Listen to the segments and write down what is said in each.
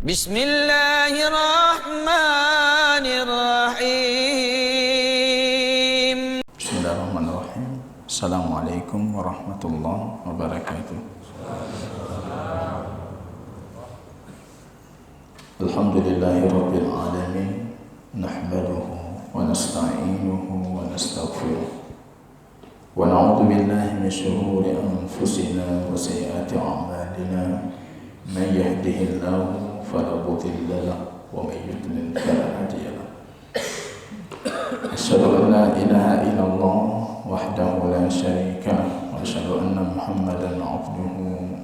Bismillahirrahmanirrahim. Bismillahirrahmanirrahim. Assalamualaikum warahmatullahi wabarakatuh. Alhamdulillahirabbil alamin. Nahmaduhu wa nasta'inuhu wa nastaghfiruh. Wa na'udzu billahi min shururi anfusina wa sayyiati a'malina. Man yahdihillahu فلا مضل له ومن يضلل فلا هادي له أشهد أن لا إله إلا الله وحده لا شريك له وأشهد أن محمدا عبده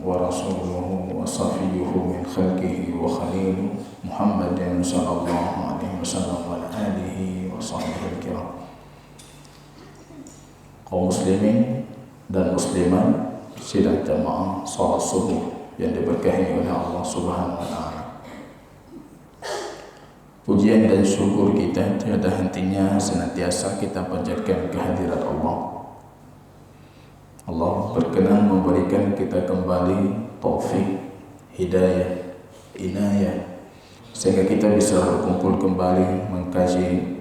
ورسوله وصفيه من خلقه وخليله محمد صلى الله عليه وسلم وعلى آله وصحبه الكرام. Kaum muslimin dan muslimat sidang jamaah salat subuh yang diberkahi oleh Allah Subhanahu wa taala. Pujian dan syukur kita tiada hentinya senantiasa kita panjatkan kehadirat Allah. Allah berkenan memberikan kita kembali taufik, hidayah, inayah, sehingga kita bisa berkumpul kembali mengkaji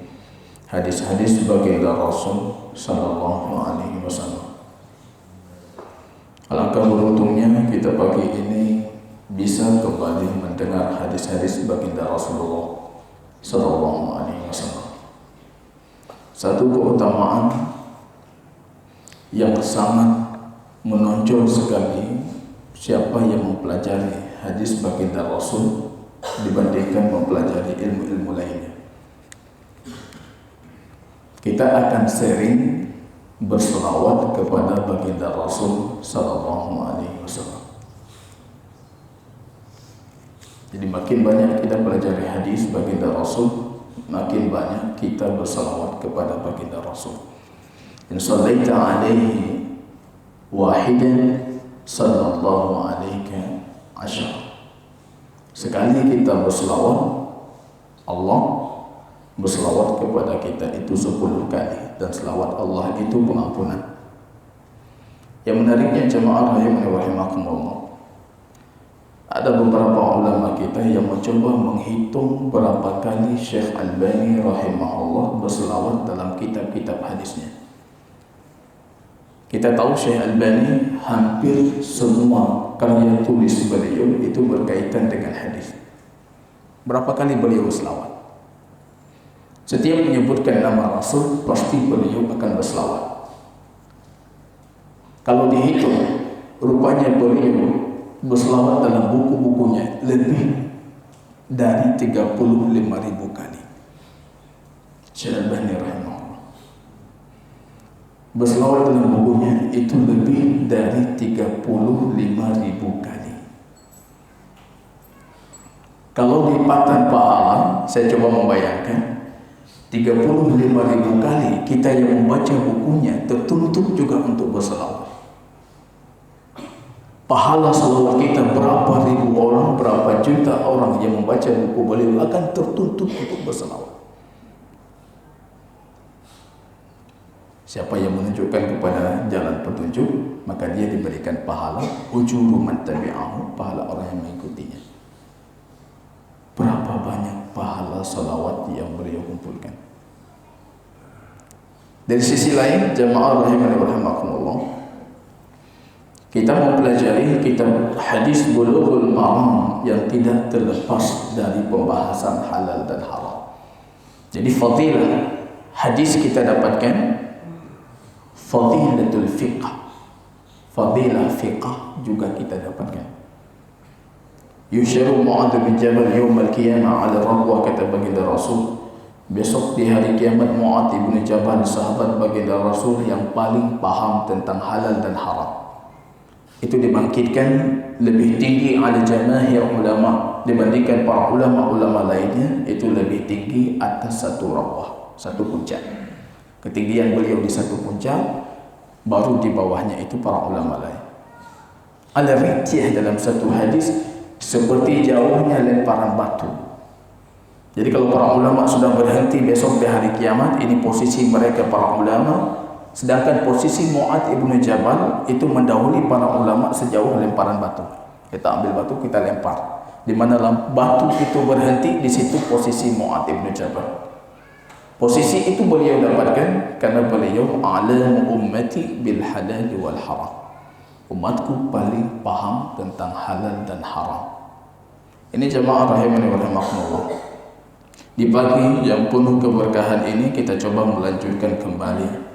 hadis-hadis baginda Rasul sallallahu alaihi wasallam. Alangkah beruntungnya kita pagi ini bisa kembali mendengar hadis-hadis baginda Rasulullah sallallahu alaihi wasallam. Satu keutamaan yang sangat menonjol sekali siapa yang mempelajari hadis baginda Rasul dibandingkan mempelajari ilmu-ilmu lainnya. Kita akan sering berselawat kepada baginda Rasul sallallahu alaihi wasallam. Jadi makin banyak kita pelajari hadis baginda Rasul, makin banyak kita bersalawat kepada baginda Rasul. In sallaita alaihi wahidan sallallahu alaika asyar. Sekali kita bersalawat, Allah bersalawat kepada kita itu 10 kali, dan selawat Allah itu pengampunan. Yang menariknya jemaah rahimakumullah, ada beberapa ulama kita yang mencoba menghitung berapa kali Syekh Albani rahimahullah berselawat dalam kitab-kitab hadisnya. Kita tahu Syekh Albani hampir semua karya tulis beliau itu berkaitan dengan hadis. Berapa kali beliau selawat? Setiap menyebutkan nama Rasul pasti beliau akan berselawat. Kalau dihitung, rupanya beliau berselawat dalam buku-bukunya lebih dari 35.000 kali. Syekh Albani rahimahullah berselawat dalam bukunya itu lebih dari 35.000 kali. Kalau lipatan pahala, saya coba membayangkan 35.000 kali kita yang membaca bukunya tertuntut juga untuk berselawat. Pahala salawat kita berapa ribu orang, berapa juta orang yang membaca buku beliau akan tertuntut untuk berselawat. Siapa yang menunjukkan kepada jalan petunjuk, maka dia diberikan pahala ujuru man tabi'ahu, pahala orang yang mengikutinya. Berapa banyak pahala salawat yang beliau kumpulkan. Dari sisi lain, jamaah rahimani wa rahimakumullah, kita mempelajari kitab hadis Bulughul Maram yang tidak terlepas dari pembahasan halal dan haram. Jadi fadilah hadis kita dapatkan fadilatul fiqh. Fadilah fiqh juga kita dapatkan. Yusharu Mu'adz bin Jabal yaumal qiyamah 'ala rabwa, kata baginda Rasul. Besok di hari kiamat Mu'adz bin Jabal, sahabat baginda Rasul yang paling paham tentang halal dan haram, itu dibangkitkan lebih tinggi ala jamaahir ulama dibandingkan para ulama-ulama lainnya, itu lebih tinggi atas satu rawah, satu puncak. Ketinggian beliau di satu puncak, baru di bawahnya itu para ulama lain. Al-Ritiyah dalam satu hadis seperti jauhnya lemparan batu. Jadi kalau para ulama sudah berhenti besok di hari kiamat, ini posisi mereka para ulama. Sedangkan posisi Mu'adz ibnu Jabal itu mendahului para ulama sejauh lemparan batu. Kita ambil batu, kita lempar. di mana batu itu berhenti, di situ posisi Mu'adz bin Jabal. Posisi itu beliau dapatkan karena beliau alam ummati bil halal wal haram. Umatku paling paham tentang halal dan haram. Ini jemaah rahimani wa rahimakumullah. Di pagi yang penuh keberkahan ini kita coba melanjutkan kembali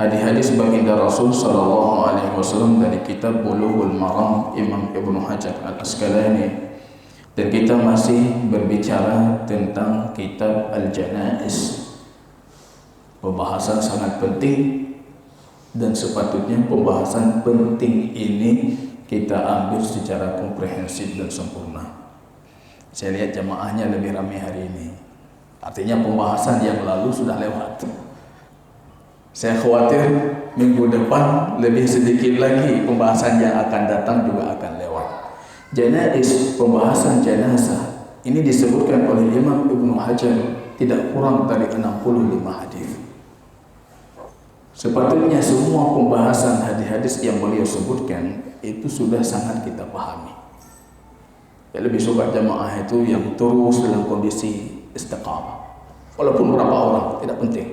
hadis-hadis baginda Rasul sallallahu alaihi wasallam dari kitab Bulughul Maram Imam Ibnu Hajar Al-Asqalani. Dan kita masih berbicara tentang kitab Al-Janaiz. Pembahasan sangat penting dan sepatutnya pembahasan penting ini kita ambil secara komprehensif dan sempurna. Saya lihat jemaahnya lebih ramai hari ini. Artinya pembahasan yang lalu sudah lewat. Saya khawatir minggu depan lebih sedikit lagi pembahasan yang akan datang juga akan lewat. Janaiz, pembahasan jenazah ini disebutkan oleh Imam Ibnu Hajar tidak kurang dari 65 hadis. Sepatutnya semua pembahasan hadis-hadis yang beliau sebutkan itu sudah sangat kita pahami. Ya, lebih suka jamaah itu yang terus dalam kondisi istiqamah. Walaupun berapa orang, tidak penting.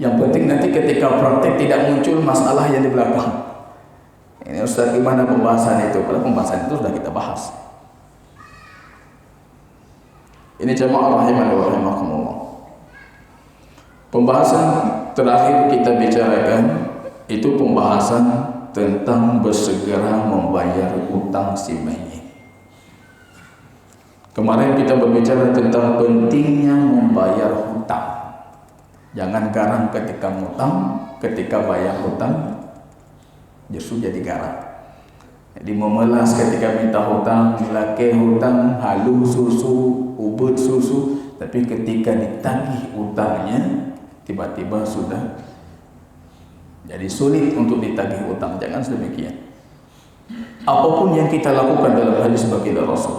Yang penting nanti ketika praktek tidak muncul masalah yang di belakang. Ini Ustaz gimana pembahasan itu? Padahal pembahasan itu sudah kita bahas. Ini jamaah rahimani wa rahimakumullah. Pembahasan terakhir kita bicarakan itu pembahasan tentang bersegera membayar utang si mayit. Kemarin kita berbicara tentang pentingnya membayar hutang. Jangan garang ketika ngutang, ketika bayar hutang justru jadi garang. Jadi memelas ketika minta hutang, laki hutang, halu susu, ubud susu, tapi ketika ditagih utangnya tiba-tiba sudah jadi sulit untuk ditagih utang. Jangan sedemikian. Apapun yang kita lakukan dalam hadis baginda Rasul,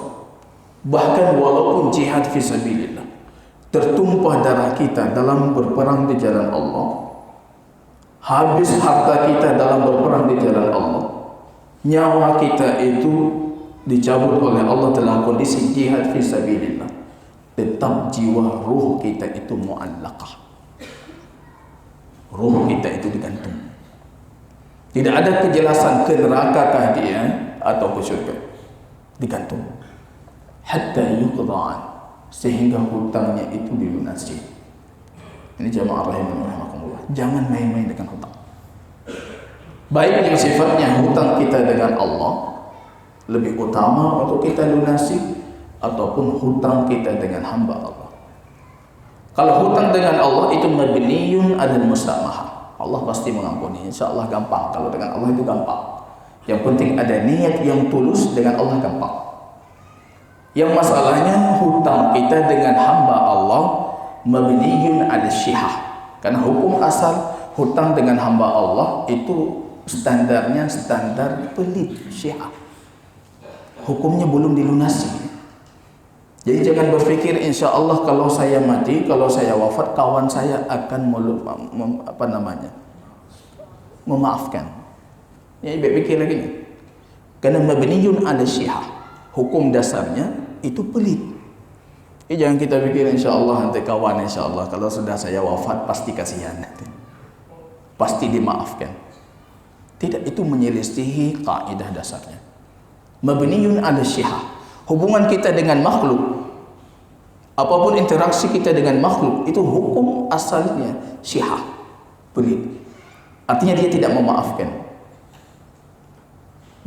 bahkan walaupun jihad fisabilillah, tertumpah darah kita dalam berperang di jalan Allah, habis harta kita dalam berperang di jalan Allah, nyawa kita itu dicabut oleh Allah dalam kondisi jihad fisabilillah, tetap jiwa ruh kita itu mu'allaqah. Ruh kita itu digantung. Tidak ada kejelasan ke nerakakah dia atau ke syurga. Digantung. Hatta yuqda'an, sehingga hutangnya itu dilunasi. Ini jamaah rahimakumullah. Jangan main-main dengan hutang. Baik yang sifatnya hutang kita dengan Allah lebih utama untuk kita lunasi, ataupun hutang kita dengan hamba Allah. Kalau hutang dengan Allah itu mabniyun 'alal musamaha. Allah pasti mengampuni. Insyaallah gampang. Kalau dengan Allah itu gampang. Yang penting ada niat yang tulus, dengan Allah gampang. Yang masalahnya hutang kita dengan hamba Allah mabniyun 'alal syihah. Karena hukum asal hutang dengan hamba Allah itu standarnya standar pelit, syihah. Hukumnya belum dilunasi. Jadi jangan berpikir insya Allah kalau saya mati, kalau saya wafat, kawan saya akan memaafkan. Ya, berpikir lagi. Karena mabniyun 'ala syihah. Hukum dasarnya itu pelit. Jangan kita pikir insya Allah nanti kawan insya Allah kalau sudah saya wafat pasti kasihan nanti. Pasti dimaafkan. Tidak, itu menyelisihi kaidah dasarnya. Mabniyun 'ala syihah. Hubungan kita dengan makhluk, apapun interaksi kita dengan makhluk, itu hukum asalnya syihah, pelit. Artinya dia tidak memaafkan.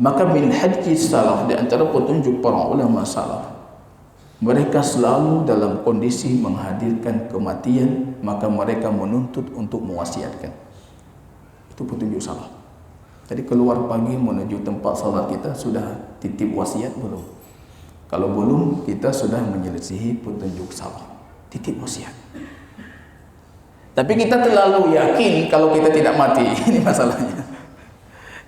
Maka min hadji salaf, di antara petunjuk para ulama salaf, mereka selalu dalam kondisi menghadirkan kematian, maka mereka menuntut untuk mewasiatkan. Itu petunjuk salaf. Jadi keluar pagi menuju tempat salat kita sudah titip wasiat belum? Kalau belum, kita sudah menyelisihi petunjuk salaf. Titip wasiat. Tapi kita terlalu yakin kalau kita tidak mati. Ini masalahnya.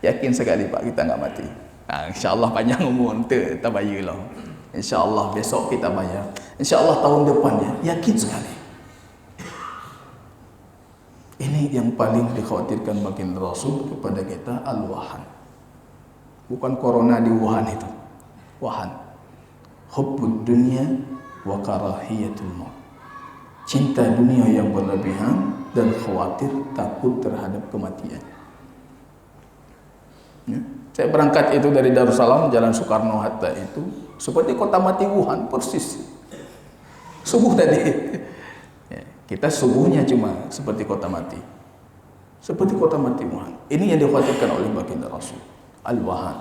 Yakin sekali Pak kita nggak mati. Nah, insya Allah panjang umur, kita bayar lah. Insya Allah besok kita bayar. Insya Allah tahun depannya. Yakin sekali. Ini yang paling dikhawatirkan baginda Rasul kepada kita, al-wahan. Bukan corona di Wuhan itu. Wahan. hubbud dunya wa karahiyatul maut. Cinta dunia yang berlebihan dan khawatir takut terhadap kematian. Ya. Saya berangkat itu dari Darussalam, Jalan Soekarno-Hatta itu seperti kota mati Wuhan persis. Subuh tadi. Ya, kita subuhnya cuma seperti kota mati. Seperti kota mati Wuhan. Ini yang dikhawatirkan oleh baginda Rasul. Al-Wahan.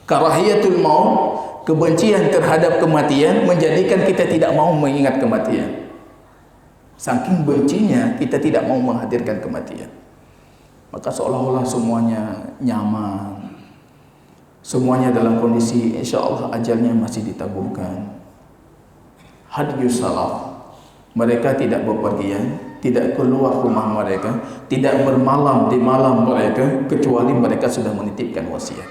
Karahiyatul maut, kebencian terhadap kematian menjadikan kita tidak mau mengingat kematian. Saking bencinya kita tidak mau menghadirkan kematian. Maka seolah-olah semuanya nyaman, semuanya dalam kondisi insya Allah ajalnya masih ditabungkan. Hadiyus salaf, mereka tidak bepergian, tidak keluar rumah mereka, tidak bermalam di malam mereka, kecuali mereka sudah menitipkan wasiat.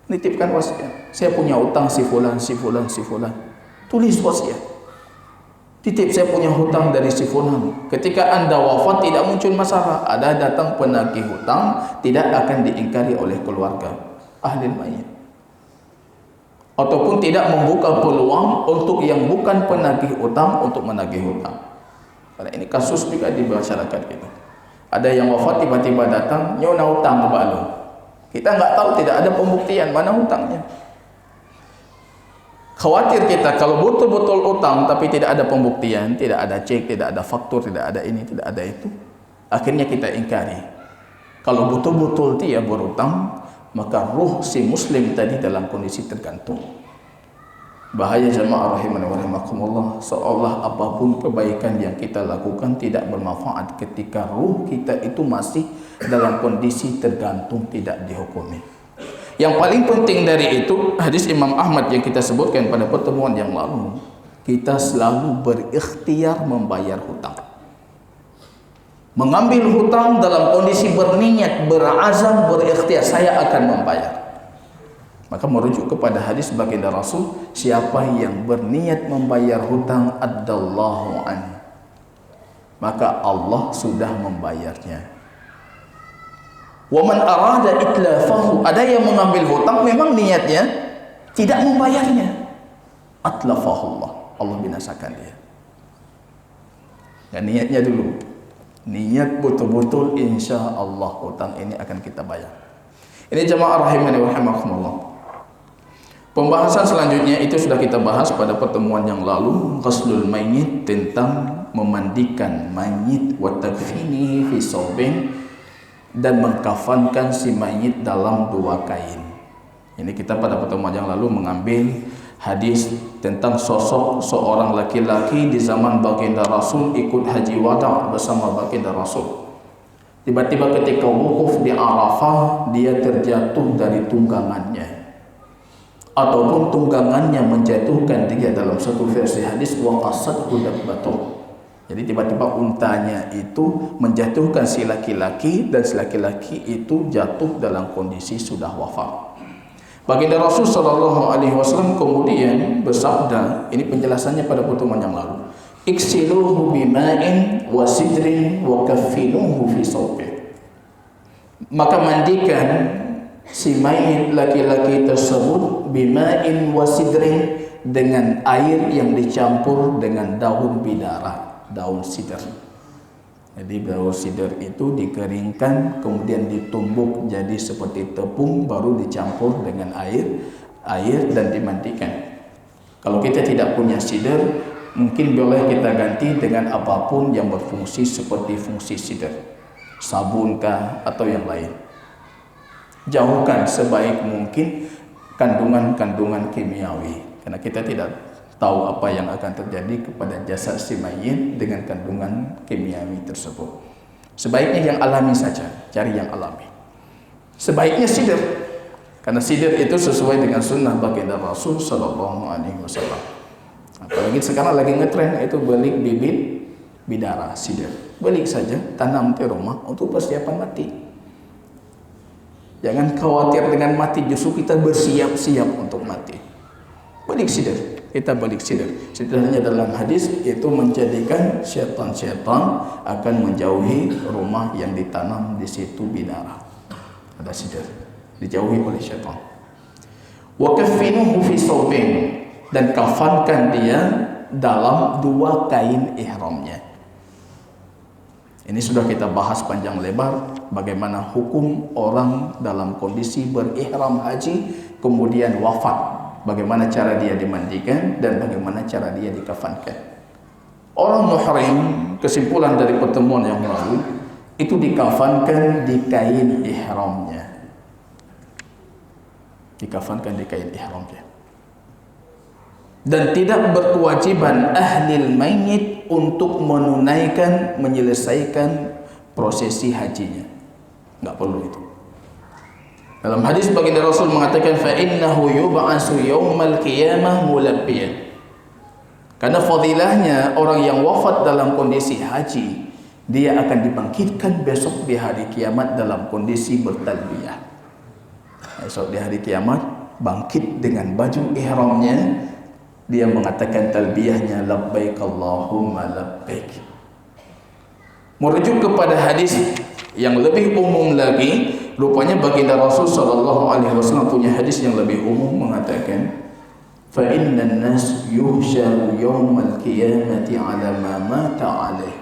Menitipkan wasiat. Saya punya utang si fulan, si fulan, si fulan. Tulis wasiat. Titip, saya punya hutang dari si fulan. Ketika Anda wafat tidak muncul masalah. Ada datang penagih hutang, tidak akan diingkari oleh keluarga ahli mayit. Ataupun tidak membuka peluang untuk yang bukan penagih hutang untuk menagih hutang. Karena ini kasus juga di masyarakat kita. Ada yang wafat tiba-tiba datang, nyona hutang ke balu. Kita nggak tahu, tidak ada pembuktian mana hutangnya. Khawatir kita kalau betul-betul utang tapi tidak ada pembuktian, tidak ada cek, tidak ada faktur, tidak ada ini, tidak ada itu, akhirnya kita ingkari. Kalau betul-betul dia berutang, maka ruh si muslim tadi dalam kondisi tergantung. Bahaya jemaah rahimani wa rahimakumullah, seolah apapun kebaikan yang kita lakukan tidak bermanfaat ketika ruh kita itu masih dalam kondisi tergantung, tidak dihukumi. Yang paling penting dari itu, hadis Imam Ahmad yang kita sebutkan pada pertemuan yang lalu, kita selalu berikhtiar membayar hutang. Mengambil hutang dalam kondisi berniat, berazam, berikhtiar, saya akan membayar. Maka merujuk kepada hadis baginda Rasul, siapa yang berniat membayar hutang, addallahu an, maka Allah sudah membayarnya. Wa man arada itlafahu, ada yang mengambil hutang memang niatnya tidak membayarnya, atlafahullah, Allah binasakan dia. Dan niatnya dulu, niat betul-betul insya Allah hutang ini akan kita bayar. Ini jemaah rahimani wa rahimakumullah. Pembahasan selanjutnya itu sudah kita bahas pada pertemuan yang lalu, ghuslul mayyit, tentang memandikan mayit, wa takfinihi fi saubin, dan mengkafankan si mayit dalam 2 kain. Ini kita pada pertemuan yang lalu mengambil hadis tentang sosok seorang laki-laki di zaman baginda Rasul ikut haji wada bersama baginda Rasul. Tiba-tiba ketika wukuf di Arafah, dia terjatuh dari tunggangannya, ataupun tunggangannya menjatuhkan dia. Dalam satu versi hadis, wa qasadhu dabbatuh, jadi tiba-tiba untanya itu menjatuhkan si laki-laki, dan si laki-laki itu jatuh dalam kondisi sudah wafat. Baginda Rasul sallallahu alaihi wasallam kemudian bersabda, ini penjelasannya pada pertemuan yang lalu, iksiluhu bima'in wa sidrin wa kaffinuhu fi saubin. Maka mandikan si mayit laki-laki tersebut bima'in wa sidrin, dengan air yang dicampur dengan daun bidara, daun sidr. Jadi daun sidr itu dikeringkan, kemudian ditumbuk jadi seperti tepung, baru dicampur dengan air dan dimandikan. Kalau kita tidak punya sidr, mungkin boleh kita ganti dengan apapun yang berfungsi seperti fungsi sidr, sabunkah atau yang lain. Jauhkan sebaik mungkin kandungan-kandungan kimiawi, karena kita tidak tahu apa yang akan terjadi kepada jasad si mayit dengan kandungan kimiawi tersebut. Sebaiknya yang alami saja, cari yang alami. Sebaiknya sidr, karena sidr itu sesuai dengan sunnah baginda Rasul sallallahu alaihi wasallam. Apalagi sekarang lagi ngetren itu beli bibit bidara sidr. Beli saja, tanam di rumah untuk persiapan mati. Jangan khawatir dengan mati, justru kita bersiap-siap untuk mati. Beli sidr. Kita balik sidr. Setidaknya dalam hadis itu menjadikan syaitan-syaitan akan menjauhi rumah yang ditanam di situ bidara. Ada sidr, dijauhi oleh syaitan. Wa kaffinuhu fi thawbain, dan kafankan dia dalam 2 kain ihramnya. Ini sudah kita bahas panjang lebar bagaimana hukum orang dalam kondisi berihram haji kemudian wafat, bagaimana cara dia dimandikan dan bagaimana cara dia dikafankan. Orang muhrim, kesimpulan dari pertemuan yang lalu, itu dikafankan di kain ihramnya. Dikafankan di kain ihramnya. Dan tidak berkewajiban ahlil mayyit untuk menunaikan, menyelesaikan prosesi hajinya. Enggak perlu itu. Dalam hadis baginda Rasul mengatakan fa innahu yub'atsu yaumal qiyamah mulabbiyan. Karena fadilahnya orang yang wafat dalam kondisi haji, dia akan dibangkitkan besok di hari kiamat dalam kondisi bertalbiyah. Besok di hari kiamat bangkit dengan baju ihramnya, dia mengatakan talbiyahnya labbaik Allahumma labbaik. Merujuk kepada hadis yang lebih umum lagi, rupanya baginda Rasul sallallahu alaihi wasallam punya hadis yang lebih umum mengatakan fa innan nas yuhsyaru yaumal qiyamati ala ma mata alaih.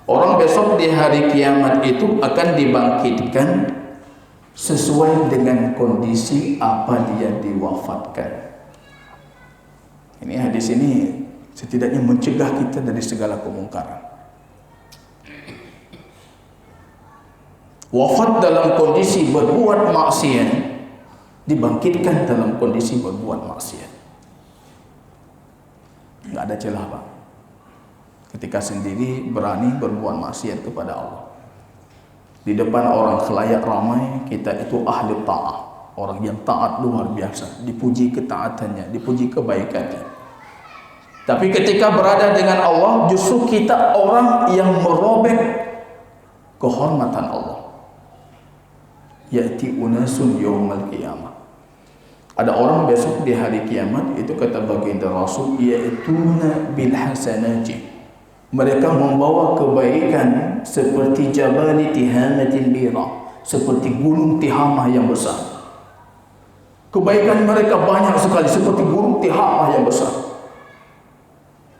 Orang besok di hari kiamat itu akan dibangkitkan sesuai dengan kondisi apa dia diwafatkan. Ini hadis ini setidaknya mencegah kita dari segala kemungkaran. Wafat dalam kondisi berbuat maksiat, dibangkitkan dalam kondisi berbuat maksiat. Enggak ada celah, Pak. Ketika sendiri berani berbuat maksiat kepada Allah. Di depan orang khalayak ramai, kita itu ahli ta'ah. Orang yang taat luar biasa, dipuji ketaatannya, dipuji kebaikannya. Tapi ketika berada dengan Allah, justru kita orang yang merobek kehormatan Allah. Ya'ti unasun yawmal qiyamah. Ada orang besok di hari kiamat, itu kata baginda Rasul, ya'tuna bil hasanati. Mereka membawa kebaikan seperti jabali tihamatin bira, seperti gunung Tihamah yang besar. Kebaikan mereka banyak sekali seperti gunung Tihamah yang besar.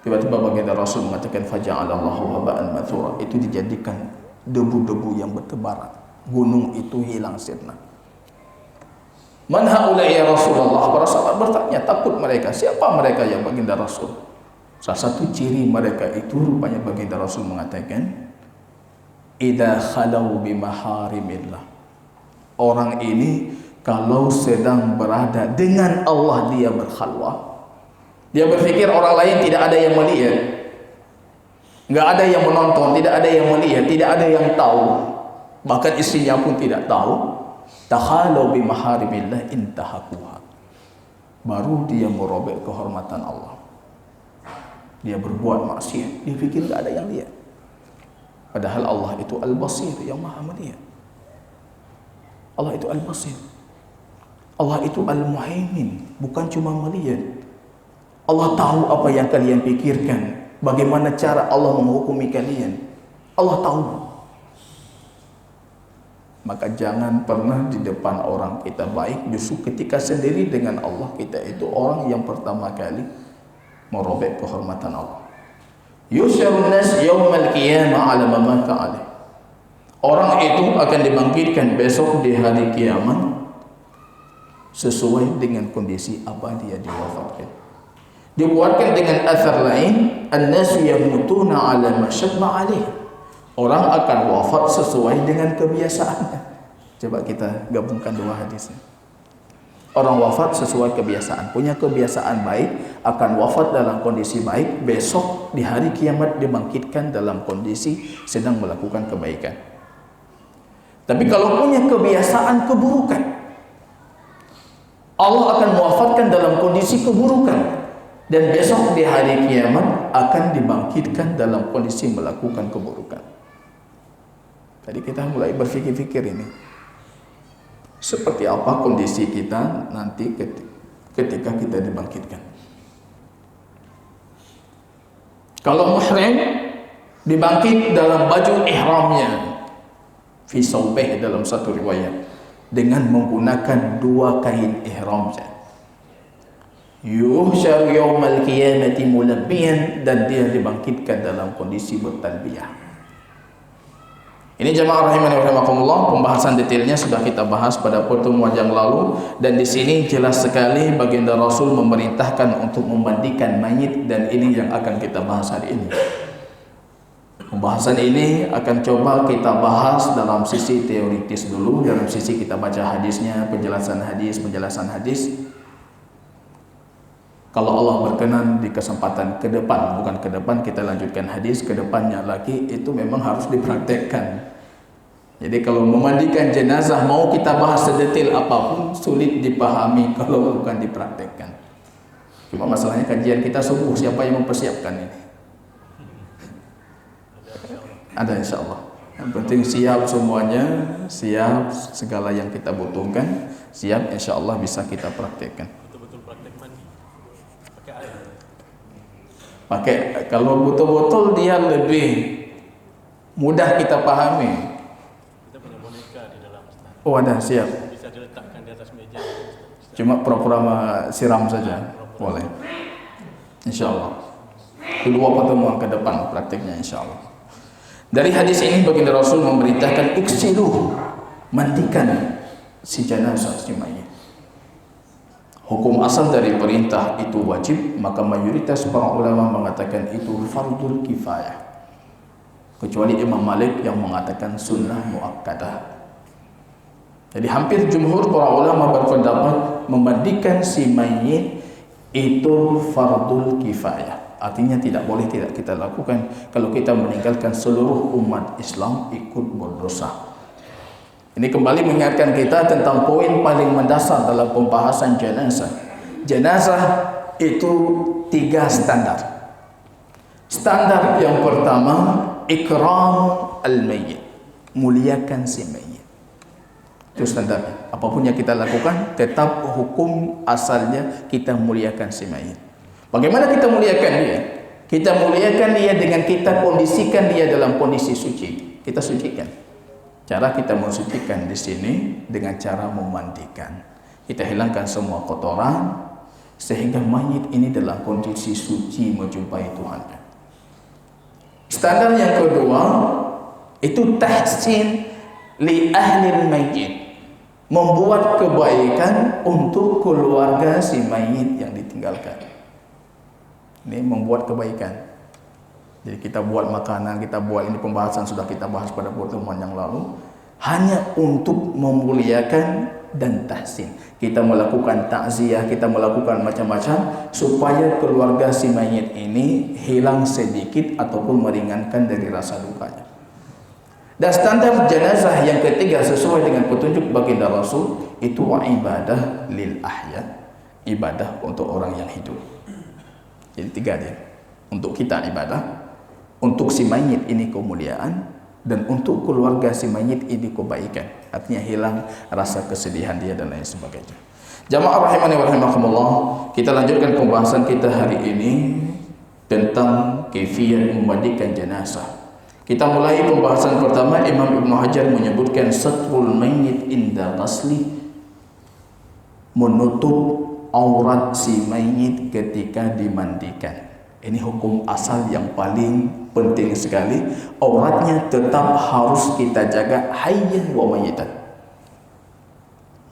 Tiba-tiba baginda Rasul mengatakan faja'alallahu haba'an mathura, itu dijadikan debu-debu yang bertebaran. Gunung itu hilang sirna. Man haula'i ya Rasulullah? Para sahabat bertanya, takut mereka. Siapa mereka yang baginda Rasul? Salah satu ciri mereka itu rupanya baginda Rasul mengatakan idza khalau bimaharimillah. Orang ini kalau sedang berada dengan Allah dia berkhalwah, dia berpikir orang lain tidak ada yang melihat, enggak ada yang menonton, tidak ada yang melihat, tidak ada yang tahu, bahkan istrinya pun tidak tahu. Takhalau bimaharimillah intahakuha, baru dia merobek kehormatan Allah. Dia berbuat maksiat, dia pikir enggak ada yang lihat. Padahal Allah itu Al-Basir, yang Maha melihat. Allah itu Al-Basir. Allah itu Al-Muhaimin, bukan cuma melihat. Allah tahu apa yang kalian pikirkan, bagaimana cara Allah menghukumi kalian. Allah tahu. Maka jangan pernah di depan orang kita baik, justru ketika sendiri dengan Allah kita itu orang yang pertama kali merobek kehormatan Allah. Yusyarun nas yaumal qiyamah ala ma mata alaih. Orang itu akan dibangkitkan besok di hari kiamat sesuai dengan kondisi apa dia diwafatkan. Dibuatkan dengan asar lain, an-nasu yamutuna ala ma syabba alaih. Orang akan wafat sesuai dengan kebiasaannya. Coba kita gabungkan dua hadisnya. Orang wafat sesuai kebiasaan, punya kebiasaan baik, akan wafat dalam kondisi baik, besok di hari kiamat dibangkitkan dalam kondisi sedang melakukan kebaikan. Tapi kalau punya kebiasaan keburukan, Allah akan mewafatkan dalam kondisi keburukan, dan besok di hari kiamat akan dibangkitkan dalam kondisi melakukan keburukan. Tadi kita mulai berfikir-fikir ini, seperti apa kondisi kita nanti ketika kita dibangkitkan. Kalau muhrim dibangkit dalam baju ihramnya, fi saubih dalam satu riwayat, dengan menggunakan dua kain ihram saja. Yuhsyaru yaumal qiyamati mulabbiyan, dan dia dibangkitkan dalam kondisi bertalbiyah. Ini jemaah rahimani wa rahimakumullah, pembahasan detailnya sudah kita bahas pada pertemuan yang lalu, dan di sini jelas sekali baginda Rasul memerintahkan untuk memandikan mayit, dan ini yang akan kita bahas hari ini. Pembahasan ini akan coba kita bahas dalam sisi teoritis dulu, dalam sisi kita baca hadisnya, penjelasan hadis. Kalau Allah berkenan di kesempatan ke depan, bukan ke depan kita lanjutkan hadis, ke depannya lagi itu memang harus dipraktekkan. Jadi kalau memandikan jenazah mau kita bahas sedetail apapun sulit dipahami kalau bukan dipraktekkan. Cuma masalahnya kajian kita subuh, siapa yang mempersiapkan ini? Ada insya Allah. Yang penting siap semuanya, siap segala yang kita butuhkan, siap insya Allah bisa kita praktekkan. Betul-betul praktek mandi pakai air. Pakai, kalau betul-betul dia lebih mudah kita pahami. Kita punya boneka di dalam Ustaz. Oh ada, siap. Bisa diletakkan di atas meja. Cuma pura-pura siram saja, boleh. Insya Allah. Kedua pertemuan ke depan prakteknya insya Allah. Dari hadis ini baginda Rasul memerintahkan iksilu, mandikan si jenazah, si mayit. Hukum asal dari perintah itu wajib, maka mayoritas para ulama mengatakan itu fardul kifayah. Kecuali Imam Malik yang mengatakan sunnah muakkadah. Jadi hampir jumhur para ulama berpendapat memandikan si mayit itu fardul kifayah. Artinya tidak boleh tidak kita lakukan. Kalau kita meninggalkan seluruh umat Islam ikut berdosa. Ini kembali mengingatkan kita tentang poin paling mendasar dalam pembahasan jenazah. Jenazah itu 3 standar. Standar yang pertama, ikram al-mayyit, muliakan si mayit. Itu standarnya. Apapun yang kita lakukan, tetap hukum asalnya kita muliakan si mayit. Bagaimana kita muliakan dia? Kita muliakan dia dengan kita kondisikan dia dalam kondisi suci. Kita sucikan. Cara kita mensucikan di sini dengan cara memandikan. Kita hilangkan semua kotoran sehingga mayit ini dalam kondisi suci menjumpai Tuhannya. Standar yang kedua itu tahsin li ahlil mayyit, membuat kebaikan untuk keluarga si mayit yang ditinggalkan. Ini membuat kebaikan. Jadi kita buat makanan, kita buat ini, pembahasan sudah kita bahas pada pertemuan yang lalu, hanya untuk memuliakan dan tahsin. Kita melakukan takziah, kita melakukan macam-macam supaya keluarga si mayit ini hilang sedikit ataupun meringankan dari rasa dukanya. Dan standar jenazah yang ketiga sesuai dengan petunjuk baginda Rasul itu ibadah lil ahya, ibadah untuk orang yang hidup. Jadi 3 dia. Untuk kita ibadah, untuk si mayit ini kemuliaan, dan untuk keluarga si mayit ini kebaikan. Artinya hilang rasa kesedihan dia dan lain sebagainya. Jamaah rahimani wa rahimakumullah, kita lanjutkan pembahasan kita hari ini tentang kaifiyah memandikan jenazah. Kita mulai pembahasan pertama. Imam Ibnu Hajar menyebutkan satrul mayyit inda ghasli, menutup aurat si mayit ketika dimandikan. Ini hukum asal yang paling penting sekali. Auratnya tetap harus kita jaga hayyan wa mayyitan.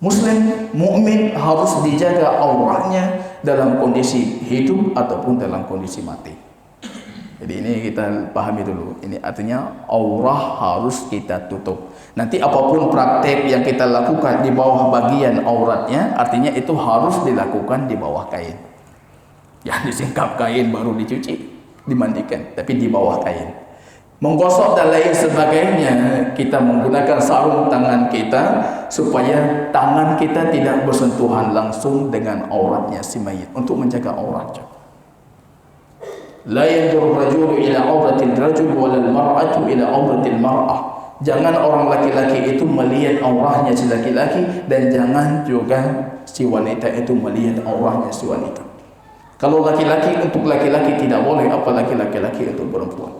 Muslim, mukmin harus dijaga auratnya dalam kondisi hidup ataupun dalam kondisi mati. Jadi ini kita pahami dulu. Ini artinya aurah harus kita tutup. Nanti apapun praktek yang kita lakukan di bawah bagian auratnya, artinya itu harus dilakukan di bawah kain. Ya disingkap kain baru dicuci, dimandikan, tapi di bawah kain. Menggosok dan lain sebagainya, kita menggunakan sarung tangan kita supaya tangan kita tidak bersentuhan langsung dengan auratnya si mayit untuk menjaga auratnya. La yanzuru rajulu ila auratil rajul wal mar'atu ila auratil mar'ah. Jangan orang laki-laki itu melihat aurahnya si laki-laki, dan jangan juga si wanita itu melihat aurahnya si wanita. Kalau laki-laki untuk laki-laki tidak boleh, apalagi laki-laki untuk perempuan.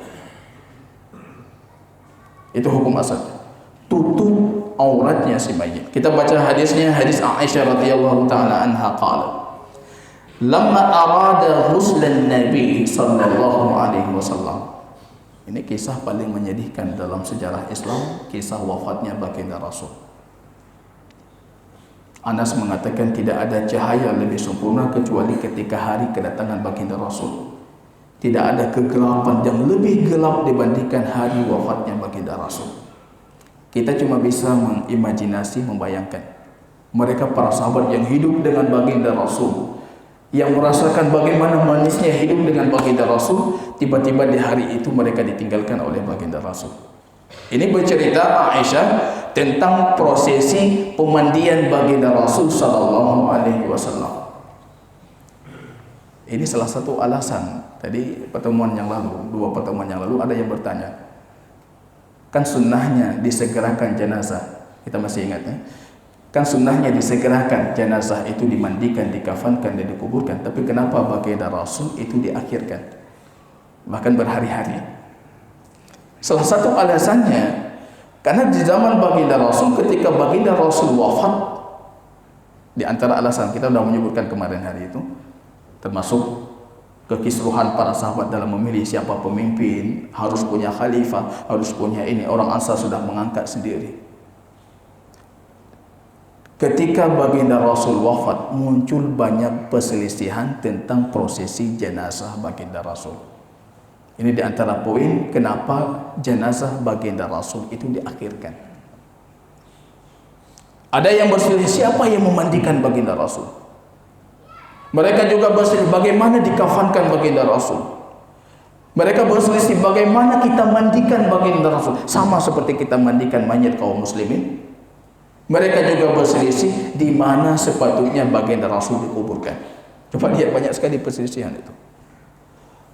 Itu hukum asal. Tutup auratnya si mayit. Kita baca hadisnya, hadis Aisyah radhiyallahu taala anha qalat, "Lamma arada ghuslan Nabi sallallahu alaihi wasallam." Ini kisah paling menyedihkan dalam sejarah Islam, kisah wafatnya baginda Rasul. Anas mengatakan tidak ada cahaya lebih sempurna kecuali ketika hari kedatangan baginda Rasul. Tidak ada kegelapan yang lebih gelap dibandingkan hari wafatnya baginda Rasul. Kita cuma bisa mengimajinasi, membayangkan. Mereka para sahabat yang hidup dengan baginda Rasul, yang merasakan bagaimana manisnya hidup dengan baginda Rasul, tiba-tiba di hari itu mereka ditinggalkan oleh baginda Rasul. Ini bercerita Aisyah tentang prosesi pemandian baginda Rasul sallallahu alaihi wasallam. Ini salah satu alasan. Tadi pertemuan yang lalu, 2 pertemuan yang lalu ada yang bertanya, kan sunnahnya disegerakan jenazah. Kita masih ingat ya? Kan sunnahnya disegerakan jenazah itu dimandikan, dikafankan dan dikuburkan. Tapi kenapa baginda Rasul itu diakhirkan? Bahkan berhari-hari. Salah satu alasannya karena di zaman baginda Rasul, ketika baginda Rasul wafat, di antara alasan kita sudah menyebutkan kemarin hari itu, termasuk kekisruhan para sahabat dalam memilih siapa pemimpin, harus punya khalifah, harus punya ini. Orang Ansar sudah mengangkat sendiri. Ketika baginda Rasul wafat, muncul banyak perselisihan tentang prosesi jenazah baginda Rasul. Ini di antara poin kenapa jenazah baginda Rasul itu diakhirkan. Ada yang berselisih siapa yang memandikan baginda Rasul. Mereka juga berselisih bagaimana dikafankan baginda Rasul. Mereka berselisih bagaimana kita mandikan baginda Rasul. Sama seperti kita mandikan mayat kaum muslimin. Mereka juga berselisih di mana sepatutnya baginda Rasul dikuburkan. Coba lihat, banyak sekali perselisihan itu.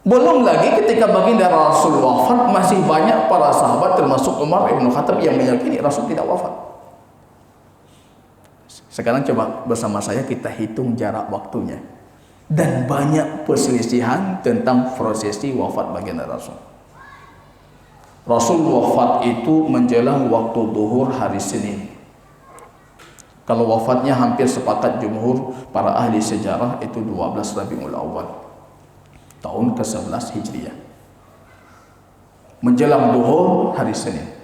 Belum lagi ketika baginda Rasul wafat, masih banyak para sahabat termasuk Umar Ibn Khattab yang meyakini Rasul tidak wafat. Sekarang coba bersama saya kita hitung jarak waktunya. Dan banyak perselisihan tentang prosesi wafat baginda Rasul. Rasul wafat itu menjelang waktu zuhur hari Senin. Kalau wafatnya hampir sepakat jumhur para ahli sejarah itu 12 Rabiul Awal tahun ke-11 Hijriah. Menjelang zuhur hari Senin.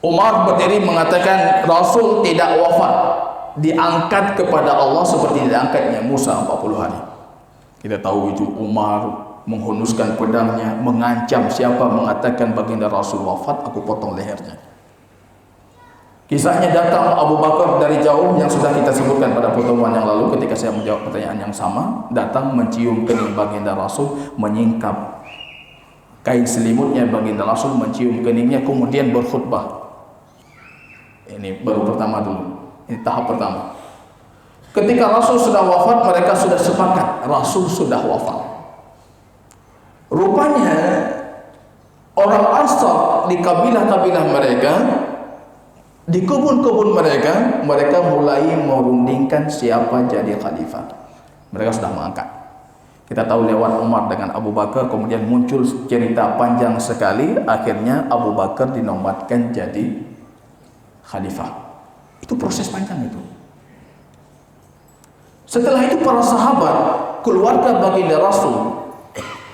Umar berdiri mengatakan Rasul tidak wafat, diangkat kepada Allah seperti diangkatnya Musa 40 hari. Kita tahu itu Umar menghunuskan pedangnya, mengancam siapa mengatakan baginda Rasul wafat, aku potong lehernya. Kisahnya datang Abu Bakar dari jauh yang sudah kita sebutkan pada pertemuan yang lalu ketika saya menjawab pertanyaan yang sama, datang mencium kening baginda Rasul, menyingkap kain selimutnya baginda Rasul, mencium keningnya, kemudian berkhutbah. Ini baru pertama dulu. Ini tahap pertama. Ketika Rasul sudah wafat, mereka sudah sepakat Rasul sudah wafat. Rupanya orang Ansar di kabilah-kabilah mereka, di kebun-kebun mereka, mereka mulai merundingkan siapa jadi khalifah. Mereka sudah mengangkat. Kita tahu lewat Umar dengan Abu Bakar, kemudian muncul cerita panjang sekali, akhirnya Abu Bakar dinobatkan jadi khalifah. Itu proses panjang itu. Setelah itu para sahabat, keluarga baginda Rasul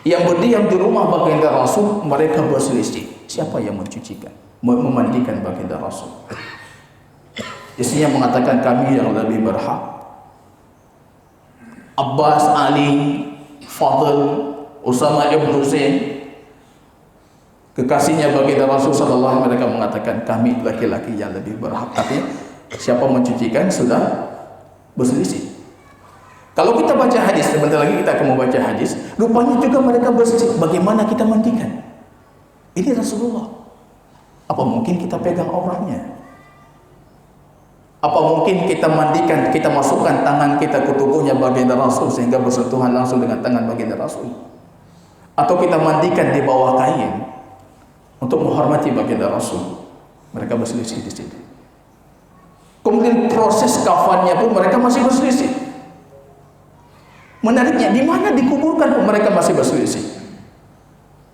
yang berdiam di rumah baginda Rasul, mereka berselisih siapa yang mencucikan, memandikan baginda Rasul. Istrinya mengatakan kami yang lebih berhak. Abbas, Ali, Fadl, Usama ibn Husain, kekasihnya baginda Rasul sallallahu alaihi wasallam, mereka mengatakan kami laki-laki yang lebih berhak. Artinya siapa mencucikan sudah berselisih. Kalau kita baca hadis, sebentar lagi kita akan membaca hadis, rupanya juga mereka berselisih bagaimana kita mandikan. Ini Rasulullah. Apa mungkin kita pegang auranya? Apa mungkin kita mandikan, kita masukkan tangan kita ke tubuhnya baginda Rasul sehingga bersentuhan langsung dengan tangan baginda Rasul? Atau kita mandikan di bawah kain untuk menghormati baginda Rasul? Mereka berselisih di situ. Kemudian proses kafannya pun mereka masih berselisih. Menariknya, di mana dikuburkan pun mereka masih berselisih.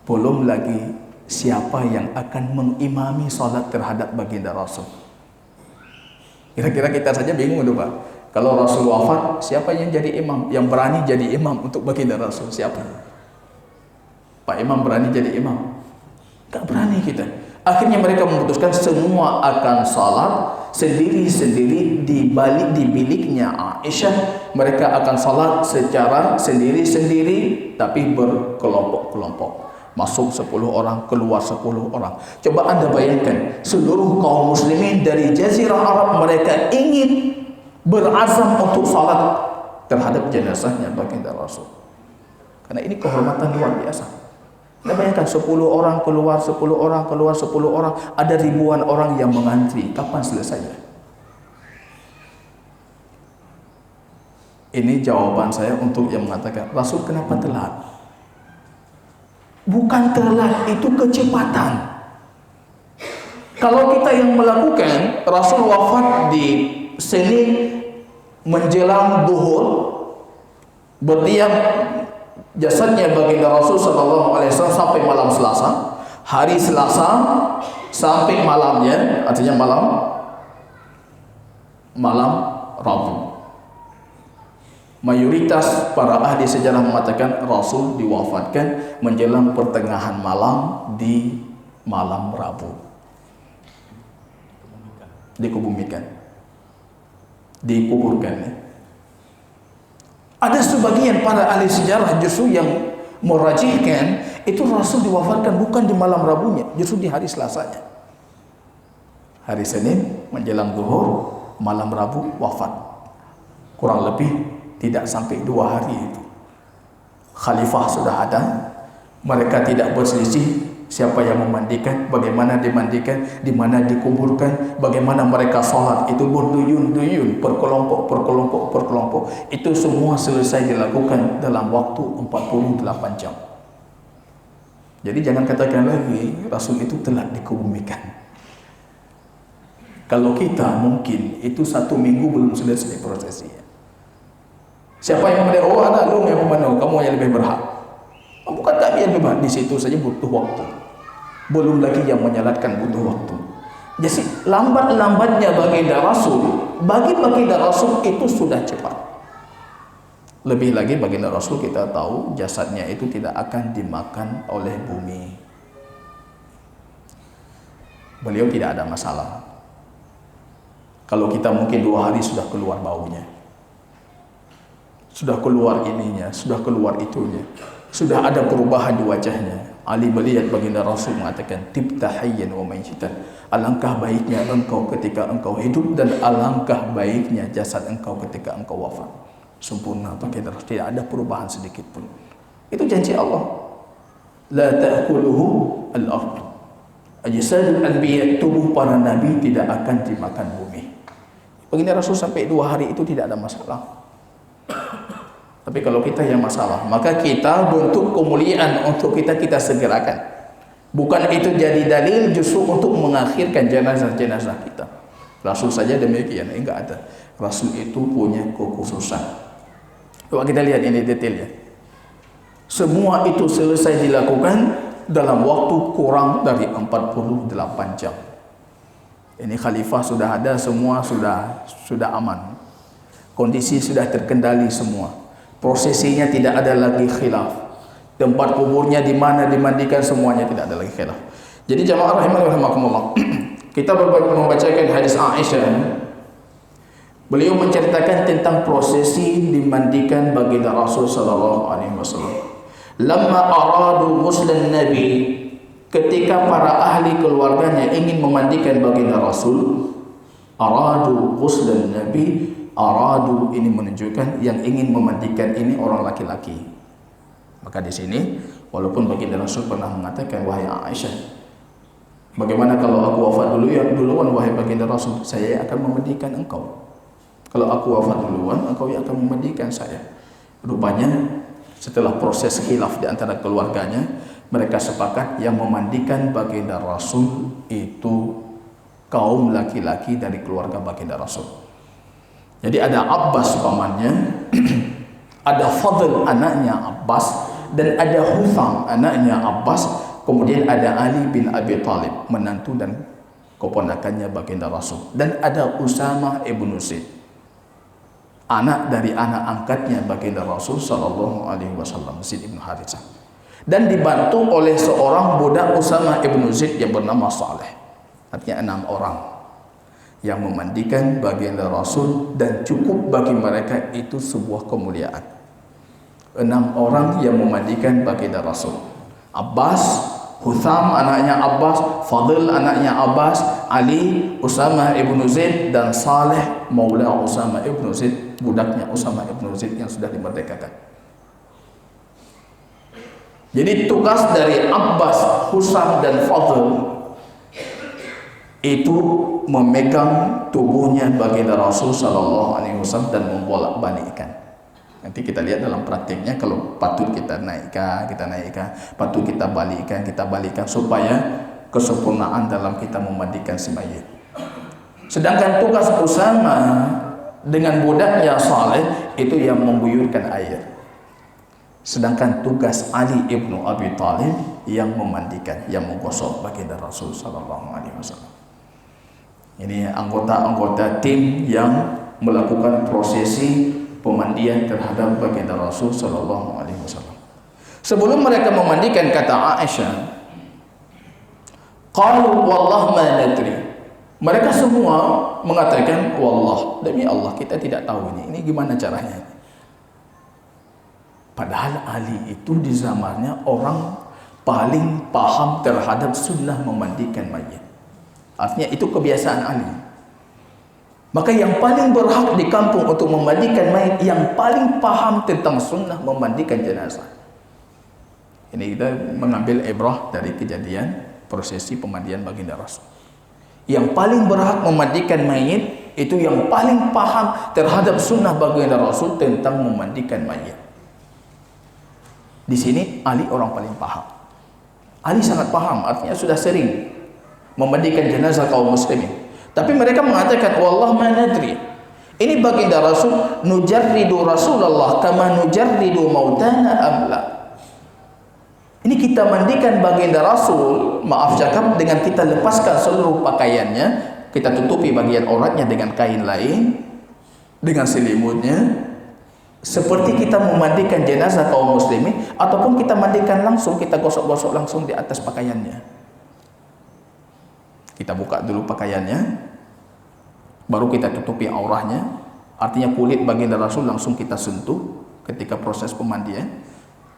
Belum lagi siapa yang akan mengimami salat terhadap baginda Rasul? Kira-kira kita saja bingung tuh Pak. Kalau Rasul wafat, siapa yang jadi imam? Yang berani jadi imam untuk baginda Rasul? Siapa? Pak Imam berani jadi imam? Tak berani kita. Akhirnya mereka memutuskan semua akan salat sendiri-sendiri di biliknya Aisyah. Mereka akan salat secara sendiri-sendiri tapi berkelompok-kelompok. Masuk 10 orang, keluar 10 orang. Coba Anda bayangkan, seluruh kaum muslimin dari Jazirah Arab, mereka ingin berazam untuk salat terhadap jenazahnya baginda Rasul. Karena ini kehormatan luar biasa. Anda bayangkan 10 orang keluar, 10 orang keluar, 10 orang, ada ribuan orang yang mengantri. Kapan selesainya? Ini jawaban saya untuk yang mengatakan, Rasul kenapa telat? Bukan telat, itu kecepatan. Kalau kita yang melakukan, Rasul wafat di Senin menjelang duhur, berdiam jasadnya baginda Rasul sallallahu alaihi wasallam sampai malam Selasa. Hari Selasa sampai malamnya, artinya malam Rabu. Mayoritas para ahli sejarah mengatakan Rasul diwafatkan menjelang pertengahan malam di malam Rabu. Dikuburkan. Ada sebagian para ahli sejarah justru yang merajihkan itu Rasul diwafatkan bukan di malam Rabunya, justru di hari Selasanya. Hari Senin menjelang zuhur, malam Rabu wafat. Kurang lebih tidak sampai 2 hari itu. Khalifah sudah ada, mereka tidak berselisih siapa yang memandikan, bagaimana dimandikan, di mana dikuburkan, bagaimana mereka sholat, itu berduyun-duyun, berkelompok. Itu semua selesai dilakukan dalam waktu 48 jam. Jadi jangan katakan lagi Rasul itu telah dikebumikan. Kalau kita mungkin itu 1 minggu belum selesai prosesnya. Siapa yang memandu? Oh, anak lu yang memandu, kamu yang lebih berhak. Bukan kami yang lebih, di situ saja butuh waktu. Belum lagi yang menyalatkan butuh waktu. Jadi lambat-lambatnya baginda Rasul, bagi baginda Rasul itu sudah cepat. Lebih lagi baginda Rasul kita tahu jasadnya itu tidak akan dimakan oleh bumi. Beliau tidak ada masalah. Kalau kita mungkin 2 hari sudah keluar baunya, sudah keluar ininya, sudah keluar itunya, sudah ada perubahan di wajahnya. Ali melihat baginda Rasul mengatakan, tibta hayyan wa mayyitan. Alangkah baiknya engkau ketika engkau hidup dan alangkah baiknya jasad engkau ketika engkau wafat. Sempurna baginda Rasul, tidak ada perubahan sedikit pun. Itu janji Allah. La ta'kuluhu al-ard. Ajsadul anbiya, tubuh para nabi tidak akan dimakan bumi. Baginda Rasul sampai 2 hari itu tidak ada masalah. Tapi kalau kita yang masalah, maka kita bentuk kemuliaan untuk kita segerakan. Bukan itu jadi dalil justru untuk mengakhirkan jenazah-jenazah kita. Rasul saja demikian, enggak ada. Rasul itu punya kekhususan. Coba kita lihat ini detailnya. Semua itu selesai dilakukan dalam waktu kurang dari 48 jam. Ini khalifah sudah ada, semua sudah aman. Kondisi sudah terkendali semua. Prosesinya tidak ada lagi khilaf. Tempat kuburnya di mana dimandikan semuanya tidak ada lagi khilaf. Jadi jamaah rahimakumullah, kita membacakan hadis Aisyah. Beliau menceritakan tentang prosesi dimandikan baginda Rasul sallallahu alaihi wasallam. Lamma aradu ghuslan nabi, ketika para ahli keluarganya ingin memandikan baginda Rasul, aradu ghuslan nabi. Aradu ini menunjukkan yang ingin memandikan ini orang laki-laki. Maka di sini walaupun baginda Rasul pernah mengatakan, wahai Aisyah, bagaimana kalau aku wafat duluan wahai baginda Rasul, saya akan memandikan engkau. Kalau aku wafat duluan, engkau yang akan memandikan saya. Rupanya setelah proses khilaf di antara keluarganya, mereka sepakat yang memandikan baginda Rasul itu kaum laki-laki dari keluarga baginda Rasul. Jadi ada Abbas pamannya, ada Fadl anaknya Abbas, dan ada Hutham anaknya Abbas. Kemudian ada Ali bin Abi Thalib, menantu dan keponakannya baginda Rasul. Dan ada Usamah ibn Zaid, anak dari anak angkatnya baginda Rasul sallallahu alaihi wasallam, Zaid ibn Harithah. Dan dibantu oleh seorang budak Usamah ibn Zaid yang bernama Saleh. Artinya 6 orang yang memandikan baginda Rasul, dan cukup bagi mereka itu sebuah kemuliaan. 6 orang yang memandikan baginda Rasul. Abbas, Hutham anaknya Abbas, Fadl anaknya Abbas, Ali, Usamah ibn Zaid, dan Saleh maula Usamah ibn Zaid, budaknya Usamah ibn Zaid yang sudah dimerdekakan. Jadi tugas dari Abbas, Husam, dan Fadl itu memegang tubuhnya baginda Rasul sallallahu alaihi wasallam dan membolak-balikkan. Nanti kita lihat dalam praktiknya, kalau patut kita naikkan, patut kita balikkan supaya kesempurnaan dalam kita memandikan si mayit. Sedangkan tugas Usamah dengan budaknya Saleh itu yang membuyurkan air. Sedangkan tugas Ali ibnu Abi Thalib yang memandikan, yang menggosok baginda Rasul sallallahu alaihi wasallam. Ini anggota-anggota tim yang melakukan prosesi pemandian terhadap baginda Rasul sallallahu alaihi wasallam. Sebelum mereka memandikan, kata Aisyah, qalu wallah ma nadri. Mereka semua mengatakan wallah, demi Allah kita tidak tahu ini gimana caranya. Padahal Ali itu di zamannya orang paling paham terhadap sunnah memandikan mayit. Artinya itu kebiasaan Ali. Maka yang paling berhak di kampung untuk memandikan mayit, yang paling paham tentang sunnah memandikan jenazah. Ini kita mengambil ibrah dari kejadian prosesi pemandian baginda Rasul. Yang paling berhak memandikan mayit itu yang paling paham terhadap sunnah baginda Rasul tentang memandikan mayit. Di sini Ali orang paling paham. Ali sangat paham, artinya sudah sering memandikan jenazah kaum muslimin. Tapi mereka mengatakan wallah ma nadri. Ini baginda Rasul, nujarridu Rasulullah kama nujarridu mautana amla. Ini kita mandikan baginda Rasul, maaf cakap, dengan kita lepaskan seluruh pakaiannya, kita tutupi bagian auratnya dengan kain lain, dengan selimutnya, seperti kita memandikan jenazah kaum muslimin, ataupun kita mandikan langsung, kita gosok-gosok langsung di atas pakaiannya. Kita buka dulu pakaiannya, baru kita tutupi aurahnya. Artinya kulit baginda Rasul langsung kita sentuh ketika proses pemandian,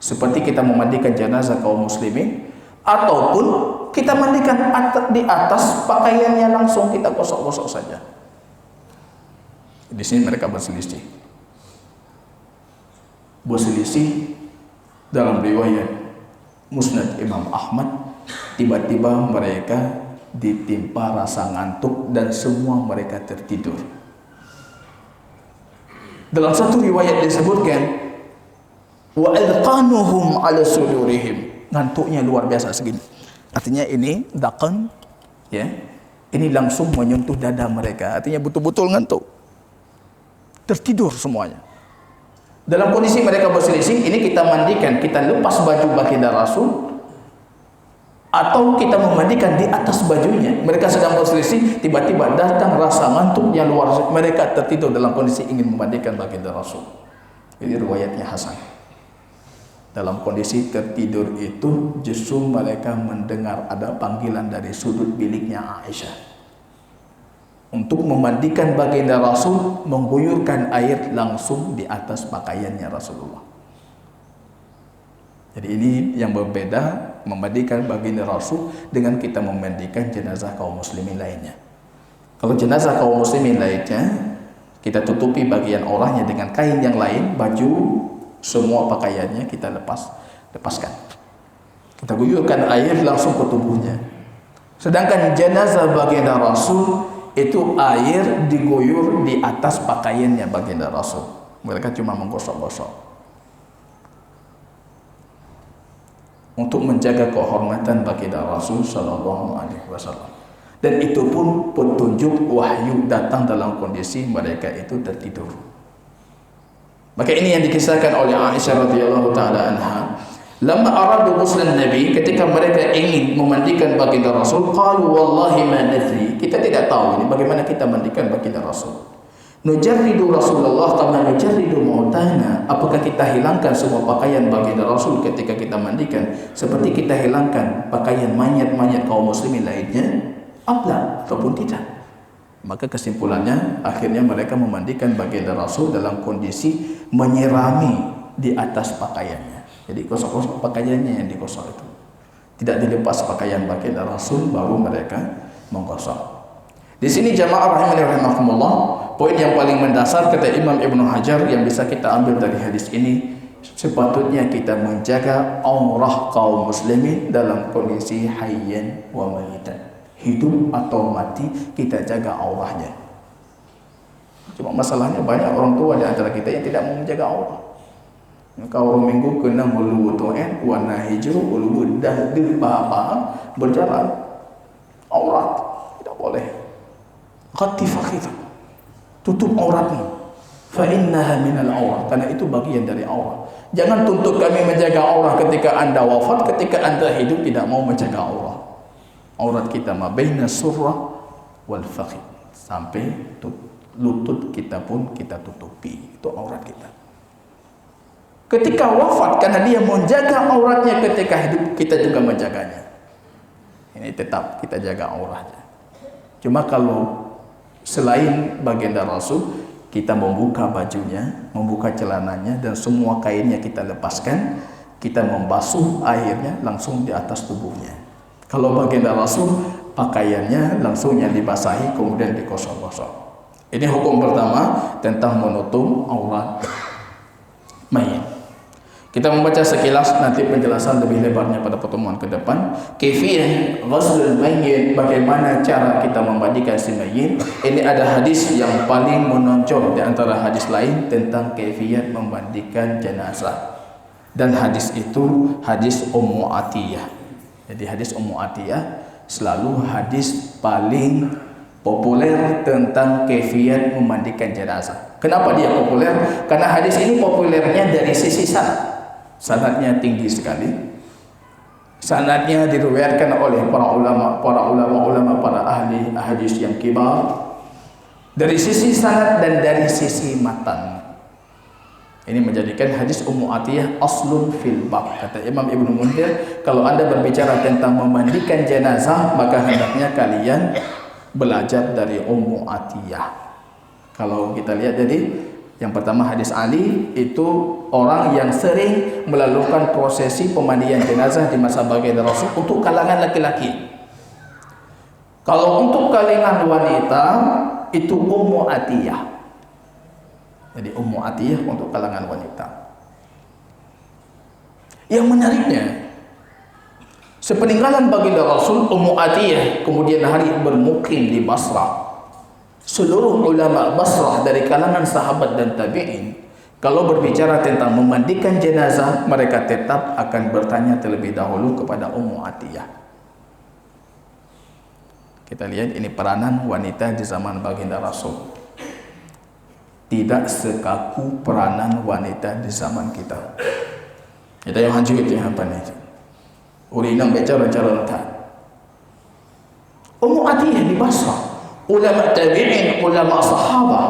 seperti kita memandikan jenazah kaum muslimin, ataupun kita mandikan di atas pakaiannya langsung, kita gosok-gosok saja. Di sini mereka berselisih dalam riwayat Musnad Imam Ahmad. Tiba-tiba mereka ditimpa rasa ngantuk dan semua mereka tertidur. Dalam satu riwayat disebutkan wa alqanuhum ala sudurihim, ngantuknya luar biasa segini. Artinya ini daqan, ya, ini langsung menyentuh dada mereka, artinya betul-betul ngantuk, tertidur semuanya. Dalam kondisi mereka berselisih, ini kita mandikan, kita lepas baju baginda Rasul, atau kita memandikan di atas bajunya. Mereka sedang berselisih, tiba-tiba datang rasa ngantuk yang luar biasa. Mereka tertidur dalam kondisi ingin memandikan baginda Rasul. Ini riwayatnya Hasan. Dalam kondisi tertidur itu, justru mereka mendengar ada panggilan dari sudut biliknya Aisyah untuk memandikan baginda Rasul, mengguyurkan air langsung di atas pakaiannya Rasulullah. Jadi ini yang berbeda memandikan baginda Rasul dengan kita memandikan jenazah kaum muslimin lainnya. Kalau jenazah kaum muslimin lainnya, kita tutupi bagian orangnya dengan kain yang lain, baju, semua pakaiannya kita lepaskan. Kita guyurkan air langsung ke tubuhnya. Sedangkan jenazah baginda Rasul itu air diguyur di atas pakaiannya baginda Rasul. Mereka cuma menggosok-gosok untuk menjaga kehormatan baginda Rasul sallallahu alaihi wasallam. Dan itu pun petunjuk wahyu datang dalam kondisi mereka itu tertidur. Maka ini yang dikisahkan oleh Aisyah radhiyallahu taala anha. Lama aradu ghuslan Nabi, ketika mereka ingin memandikan baginda Rasul, qalu wallahi ma nadri, kita tidak tahu ini bagaimana kita mandikan baginda Rasul. Nujarridu Rasulullah kama nujarridu mautana, apakah kita hilangkan semua pakaian baginda Rasul ketika kita mandikan seperti kita hilangkan pakaian mayat-mayat kaum muslimin lainnya? Abla, ataupun tidak. Maka kesimpulannya akhirnya mereka memandikan baginda Rasul dalam kondisi menyirami di atas pakaiannya. Jadi gosok-gosok pakaiannya yang digosok itu. Tidak dilepas pakaian baginda Rasul, baru mereka menggosok. Di sini jamaah rahimani rahimakumullah, poin yang paling mendasar kata Imam Ibnu Hajar yang bisa kita ambil dari hadis ini, sepatutnya kita menjaga aurah kaum muslimin dalam kondisi hayyan wa mayitan. Hidup atau mati kita jaga aurahnya. Cuma masalahnya banyak orang tua di antara kita yang tidak mau menjaga aurah. Kau orang minggu kena mulu tuan warna hijau mulu dah apa berjalan aurat tidak boleh. Khatifah kita tutup auratmu. Fa innaha minal aurat, karena itu bagian dari aurat. Jangan tuntut kami menjaga aurat ketika anda wafat, ketika anda hidup tidak mau menjaga aurat. Aurat kita ma baina surrah wal fakhid, sampai lutut kita pun kita tutupi, itu aurat kita. Ketika wafat, karena dia menjaga auratnya ketika hidup, kita juga menjaganya. Ini tetap kita jaga auratnya. Cuma kalau selain baginda Rasul, kita membuka bajunya, membuka celananya, dan semua kainnya kita lepaskan, kita membasuh airnya langsung di atas tubuhnya. Kalau baginda Rasul, pakaiannya langsung yang dibasahi, kemudian digosok-gosok. Ini hukum pertama tentang menutup aurat mayit. Kita membaca sekilas, nanti penjelasan lebih lebarnya pada pertemuan ke depan. Kaifiyah ghuslul mayyit, bagaimana cara kita memandikan si mayit. Ini ada hadis yang paling menonjol di antara hadis lain tentang kaifiyah memandikan jenazah. Dan hadis itu hadis Ummu Atiyah. Jadi hadis Ummu Atiyah selalu hadis paling populer tentang kaifiyah memandikan jenazah. Kenapa dia populer? Karena hadis ini populernya dari sisi sanad. Sanadnya tinggi sekali. Sanadnya diriwayatkan oleh para ulama, para ahli hadis yang kibar. Dari sisi sanad dan dari sisi matan. Ini menjadikan hadis Ummu Atiyah aslun fil bab. Kata Imam Ibnu Munzir, kalau Anda berbicara tentang memandikan jenazah, maka hendaknya kalian belajar dari Ummu Atiyah. Kalau kita lihat jadi yang pertama hadis Ali, itu orang yang sering melakukan prosesi pemandian jenazah di masa baginda Rasul untuk kalangan laki-laki. Kalau untuk kalangan wanita itu Ummu Atiyah. Jadi Ummu Atiyah untuk kalangan wanita. Yang menariknya, sepeninggalan baginda Rasul, Ummu Atiyah kemudian hari bermukim di Basrah. Seluruh ulama Basrah dari kalangan sahabat dan tabi'in, kalau berbicara tentang memandikan jenazah, mereka tetap akan bertanya terlebih dahulu kepada Ummu Atiyah. Kita lihat ini peranan wanita di zaman baginda Rasul. Tidak sekaku peranan wanita di zaman kita. Kita yang hancur itu yang apa nih? Urinang bicara tak. Ummu Atiyah di Basrah. Ulama tabi'in, ulama sahabah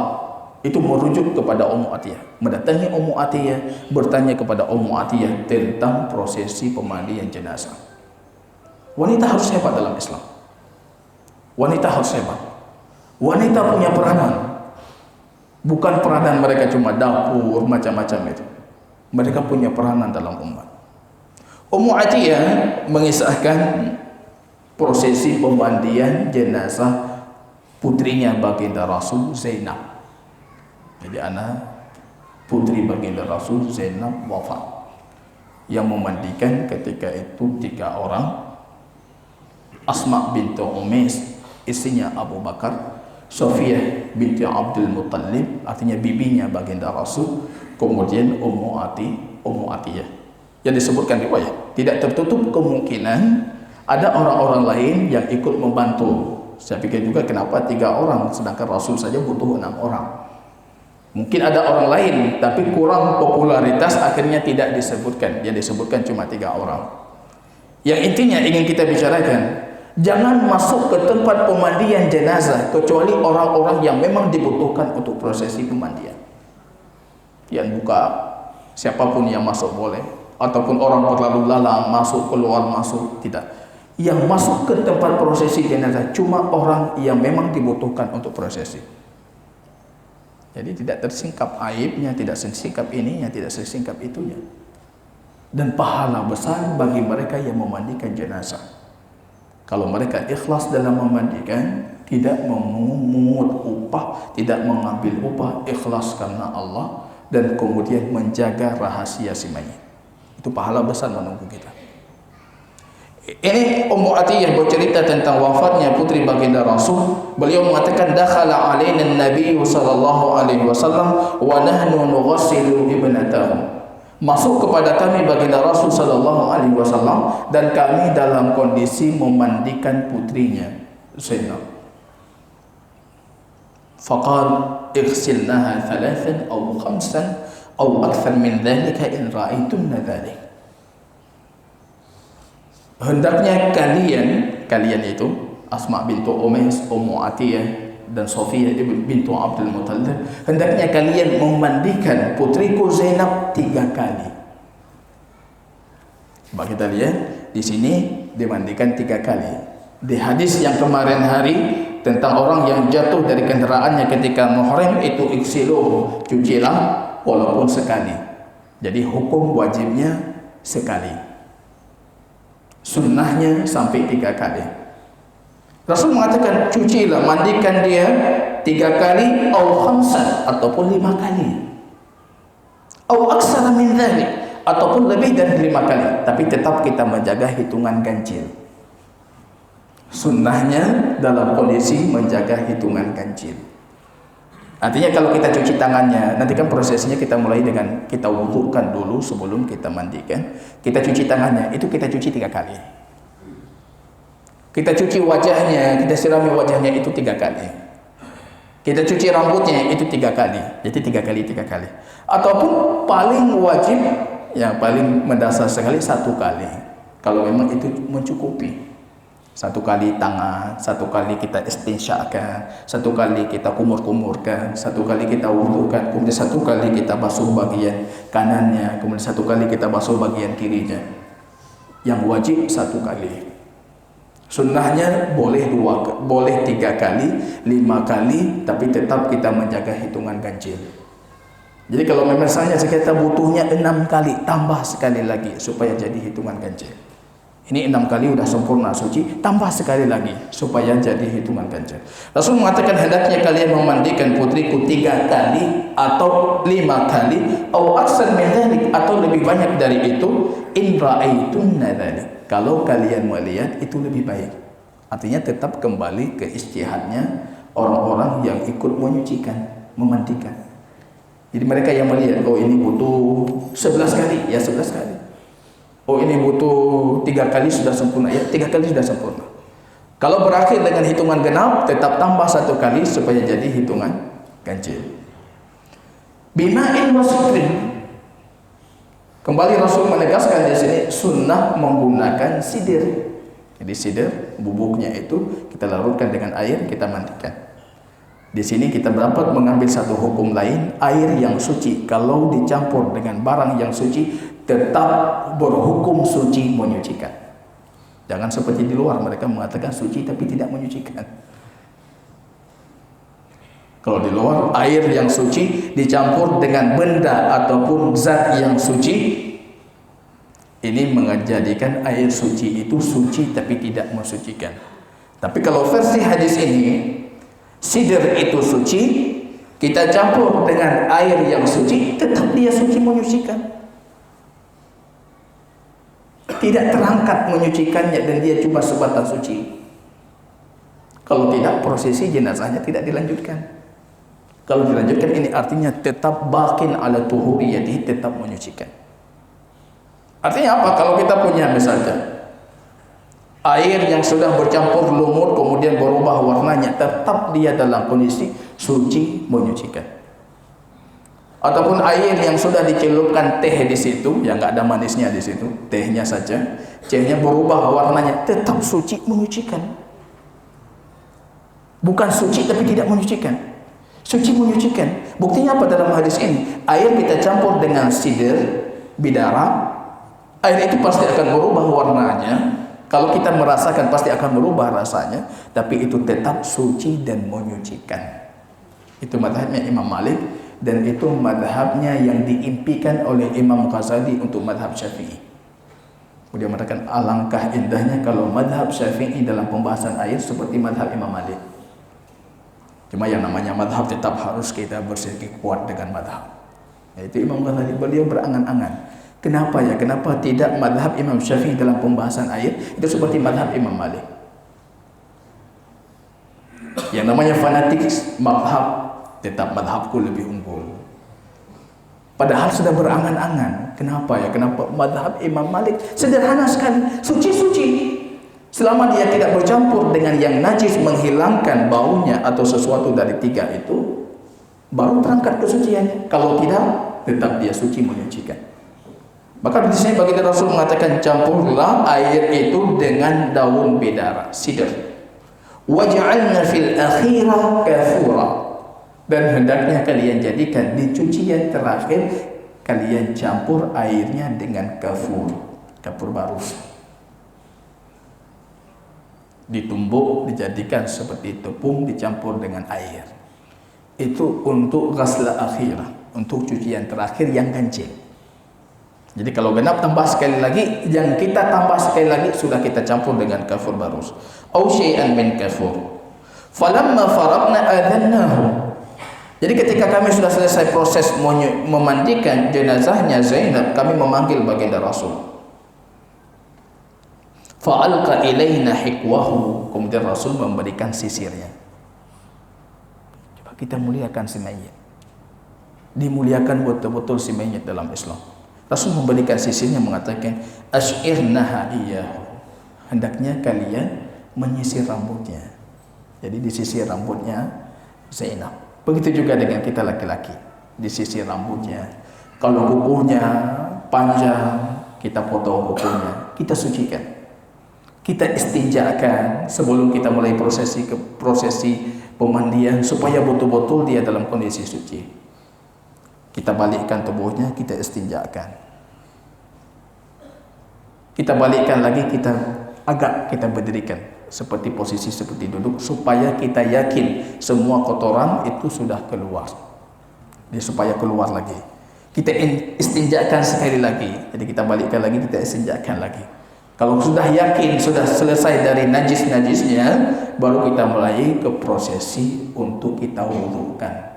itu merujuk kepada Ummu Atiyah, mendatangi Ummu Atiyah, bertanya kepada Ummu Atiyah tentang prosesi pemandian jenazah. Wanita harus hebat dalam Islam. Wanita harus hebat. Wanita punya peranan. Bukan peranan mereka cuma dapur macam-macam itu. Mereka punya peranan dalam umat. Ummu Atiyah mengisahkan prosesi pemandian jenazah putrinya baginda Rasul Zainab. Jadi anak putri baginda Rasul Zainab wafat. Yang memandikan ketika itu 3 orang. Asma binti Umais, istrinya Abu Bakar. Sofiyah binti Abdul Muttalib, artinya bibinya baginda Rasul. Kemudian Ummu Atiyah. Yang disebutkan riwayat, tidak tertutup kemungkinan ada orang-orang lain yang ikut membantu. Saya pikir juga kenapa 3 orang sedangkan Rasul saja butuh 6 orang. Mungkin ada orang lain tapi kurang popularitas, akhirnya tidak disebutkan. Yang disebutkan cuma 3 orang. Yang intinya ingin kita bicarakan, jangan masuk ke tempat pemandian jenazah kecuali orang-orang yang memang dibutuhkan untuk prosesi pemandian. Yang buka, siapapun yang masuk boleh, ataupun orang berlalu lalang masuk keluar masuk, tidak. Yang masuk ke tempat prosesi jenazah cuma orang yang memang dibutuhkan untuk prosesi. Jadi tidak tersingkap aibnya, tidak tersingkap ininya, tidak tersingkap itunya. Dan pahala besar bagi mereka yang memandikan jenazah. Kalau mereka ikhlas dalam memandikan, tidak memungut upah, tidak mengambil upah, ikhlas karena Allah, dan kemudian menjaga rahasia si mayit. Itu pahala besar menunggu kita. Ini Ummu Atiyah bercerita tentang wafatnya putri baginda Rasul. Beliau mengatakan, dakhala alaina an-nabiy sallallahu alaihi wasallam wa nahnu nughassilu ibnatahu. Masuk kepada kami baginda Rasul sallallahu alaihi wasallam dan kami dalam kondisi memandikan putrinya Zainab. Faqal ighsilnaha 3 aw 5 aw akthar min dhalika in ra'aytunna dhalik. Hendaknya kalian itu Asma bintu Umais, Ummu Atiyah dan Sofiyah bintu Abdul Muttalib, hendaknya kalian memandikan putriku Zainab 3 kali. Coba kita lihat di sini dimandikan 3 kali. Di hadis yang kemarin hari tentang orang yang jatuh dari kendaraannya ketika muhrim, itu iksiluh, cucilah walaupun sekali. Jadi hukum wajibnya sekali, sunnahnya sampai 3 kali. Rasul mengatakan cucilah, mandikan dia 3 kali, atau 5 ataupun 5 kali, atau aksara min dzalik, ataupun lebih dari 5 kali, tapi tetap kita menjaga hitungan ganjil. Sunnahnya dalam kondisi menjaga hitungan ganjil. Artinya kalau kita cuci tangannya, nanti kan prosesnya kita mulai dengan kita wudukan dulu sebelum kita mandikan. Kita cuci tangannya, itu kita cuci 3 kali. Kita cuci wajahnya, kita sirami wajahnya, itu 3 kali. Kita cuci rambutnya, itu 3 kali. Jadi 3 kali, 3 kali. Ataupun paling wajib, yang paling mendasar sekali 1 kali. Kalau memang itu mencukupi. 1 kali tangan, 1 kali kita istinsyakan, 1 kali kita kumur-kumurkan, 1 kali kita wudukan, kemudian 1 kali kita basuh bagian kanannya, kemudian 1 kali kita basuh bagian kirinya. Yang wajib 1 kali. Sunnahnya boleh 3 kali, 5 kali, tapi tetap kita menjaga hitungan ganjil. Jadi kalau misalnya kita butuhnya 6 kali, tambah sekali lagi supaya jadi hitungan ganjil. Ini 6 kali udah sempurna suci, tambah sekali lagi supaya jadi hitungan ganjil. Rasul mengatakan hendaknya kalian memandikan putriku 3 kali atau 5 kali, atau aksar min dzalik, atau lebih banyak dari itu, in ra'aitunna dzalik. Kalau kalian melihat itu lebih baik. Artinya tetap kembali ke ijtihadnya orang-orang yang ikut menyucikan, memandikan. Jadi mereka yang melihat, oh ini butuh 11 kali, ya 11 kali. Oh ini butuh 3 kali sudah sempurna, ya 3 kali sudah sempurna. Kalau berakhir dengan hitungan genap, tetap tambah 1 kali supaya jadi hitungan ganjil. Bima'in wa sutrin. Kembali Rasul menegaskan di sini sunnah menggunakan sidir. Jadi sidir, bubuknya itu kita larutkan dengan air, kita mandikan. Di sini kita dapat mengambil satu hukum lain, air yang suci kalau dicampur dengan barang yang suci tetap berhukum suci menyucikan. Jangan seperti di luar mereka mengatakan suci tapi tidak menyucikan. Kalau di luar air yang suci dicampur dengan benda ataupun zat yang suci, ini menjadikan air suci itu suci tapi tidak mensucikan. Tapi kalau versi hadis ini, sidir itu suci, kita campur dengan air yang suci, tetap dia suci menyucikan. Tidak terangkat menyucikannya dan dia cuma sebatas suci. Kalau tidak, prosesi jenazahnya tidak dilanjutkan. Kalau dilanjutkan, ini artinya tetap bakin ala tuhuriyati, tetap menyucikan. Artinya apa? Kalau kita punya misalnya air yang sudah bercampur lumut kemudian berubah warnanya, tetap dia dalam kondisi suci menyucikan. ataupun air yang sudah dicelupkan teh di situ, yang nggak ada manisnya di situ, tehnya saja, tehnya berubah warnanya, tetap suci menyucikan. Bukan suci tapi tidak menyucikan. Suci menyucikan. Buktinya apa dalam hadis ini? Air kita campur dengan sidr, bidara, air itu pasti akan berubah warnanya. Kalau kita merasakan pasti akan berubah rasanya, tapi itu tetap suci dan menyucikan. Itu mazhabnya Imam Malik, dan itu mazhabnya yang diimpikan oleh Imam Ghazali untuk mazhab Syafi'i. Dia mengatakan alangkah indahnya kalau mazhab Syafi'i dalam pembahasan air seperti mazhab Imam Malik. Cuma yang namanya mazhab tetap harus kita bersih kuat dengan mazhab. Yaitu Imam Ghazali, beliau berangan-angan. Kenapa ya? Kenapa tidak mazhab Imam Syafi'i dalam pembahasan air itu seperti mazhab Imam Malik? Yang namanya fanatik mazhab, tetap mazhabku lebih unggul. Padahal sudah berangan-angan. Kenapa ya? Kenapa mazhab Imam Malik sederhana sekali, suci-suci. Selama dia tidak bercampur dengan yang najis menghilangkan baunya atau sesuatu dari tiga itu, baru terangkat kesuciannya. Kalau tidak, tetap dia suci menyucikan. Maka di sini baginda Rasul mengatakan campurlah air itu dengan daun bidara, sidr. Waj'alna fil akhirah kafura. Dan hendaknya kalian jadikan di cucian terakhir kalian campur airnya dengan kafur, kapur barus. Ditumbuk, dijadikan seperti tepung dicampur dengan air. Itu untuk ghasla akhirah, untuk cucian terakhir yang ganjil. Jadi kalau genap tambah sekali lagi, yang kita tambah sekali lagi sudah kita campur dengan kafur barus. Au syai'an min kafur. Falamma faragna adhannahu. Jadi ketika kami sudah selesai proses memandikan jenazahnya Zainab, kami memanggil baginda Rasul. Fa'alqa ilaina hikwahu. Kemudian Rasul memberikan sisirnya. Coba kita muliakan si mayit. Dimuliakan betul-betul si mayit dalam Islam. Rasul memberikan sisirnya, mengatakan asy'irnaha iyyahu. Hendaknya kalian menyisir rambutnya. Jadi disisir rambutnya Zainab. Begitu juga dengan kita laki-laki, disisir rambutnya. Kalau kukunya panjang, kita potong kukunya, kita sucikan. Kita istinjakan sebelum kita mulai prosesi pemandian supaya betul-betul dia dalam kondisi suci. Kita balikkan tubuhnya, kita istinjakan. Kita balikkan lagi, kita berdirikan seperti posisi seperti duduk supaya kita yakin semua kotoran itu sudah keluar. Dia supaya keluar lagi. Kita istinjakan sekali lagi. Jadi kita balikkan lagi, kita istinjakan lagi. Kalau sudah yakin sudah selesai dari najis-najisnya, baru kita mulai ke prosesi untuk kita wudukan.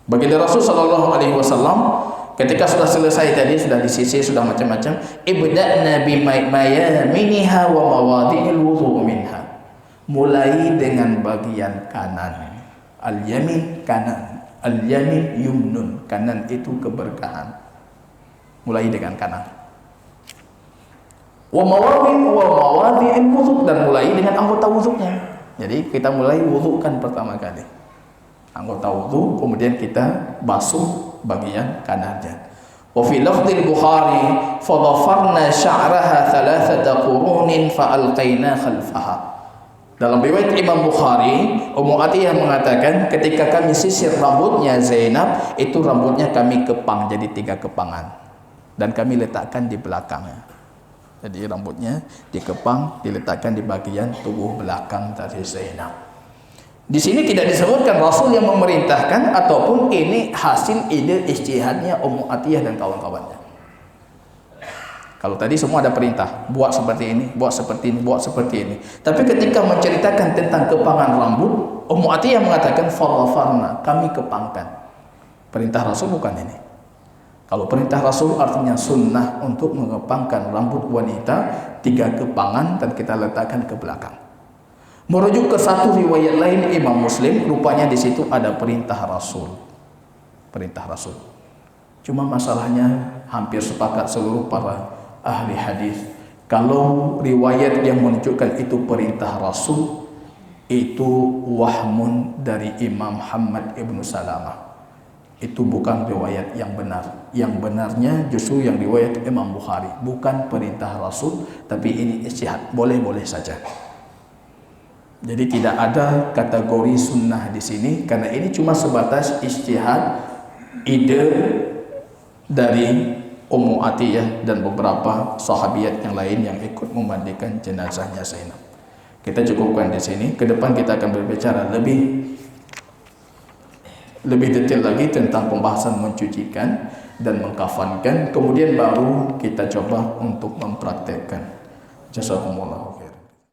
Baginda Rasul sallallahu alaihi wasallam ketika sudah selesai tadi, sudah disisir, sudah macam-macam, ibda'na bi mayaminiha wa mawadhi'il wudu' minha. Mulai dengan bagian kanan. Al-yamin kanan, al-yamin yumnun. Kanan itu keberkahan. Mulai dengan kanan. Wa mawadhi'il wudu', dan mulai dengan anggota wudhunya. Jadi kita mulai wudhukan pertama kali. Anggota wudhu, kemudian kita basuh bagian kanannya. Wa fi lafdhil Bukhari fa dhafarna sya'raha thalathata qurunin fa alqaina khalfaha. Dalam riwayat Imam Bukhari, Ummu Atiyah mengatakan ketika kami sisir rambutnya Zainab, itu rambutnya kami kepang jadi 3 kepangan dan kami letakkan di belakangnya. Jadi rambutnya dikepang, diletakkan di bagian tubuh belakang dari Zainab. Di sini tidak disebutkan Rasul yang memerintahkan ataupun ini hasil ide ijtihadnya Ummu Atiyah dan kawan-kawannya. Kalau tadi semua ada perintah, buat seperti ini, buat seperti ini, buat seperti ini. Tapi ketika menceritakan tentang kepangan rambut, Ummu Atiyah mengatakan fadhafarna, kami kepangkan. Perintah Rasul bukan ini. Kalau perintah Rasul artinya sunnah untuk mengepangkan rambut wanita 3 kepangan dan kita letakkan ke belakang. Merujuk ke satu riwayat lain Imam Muslim, rupanya di situ ada perintah Rasul. Perintah Rasul. Cuma masalahnya hampir sepakat seluruh para ahli hadis, kalau riwayat yang menunjukkan itu perintah Rasul itu wahmun dari Imam Muhammad ibn Salamah. Itu bukan riwayat yang benar. Yang benarnya justru yang riwayat Imam Bukhari, bukan perintah Rasul, tapi ini ijtihad, boleh-boleh saja. Jadi tidak ada kategori sunnah di sini, karena ini cuma sebatas ijtihad, ide dari Ummu Atiyah dan beberapa sahabiat yang lain yang ikut memandikan jenazahnya Zainab. Kita cukupkan di sini. Ke depan kita akan berbicara lebih detail lagi tentang pembahasan mencucikan dan mengkafankan. Kemudian baru kita coba untuk mempraktekkan. Jazakumullah.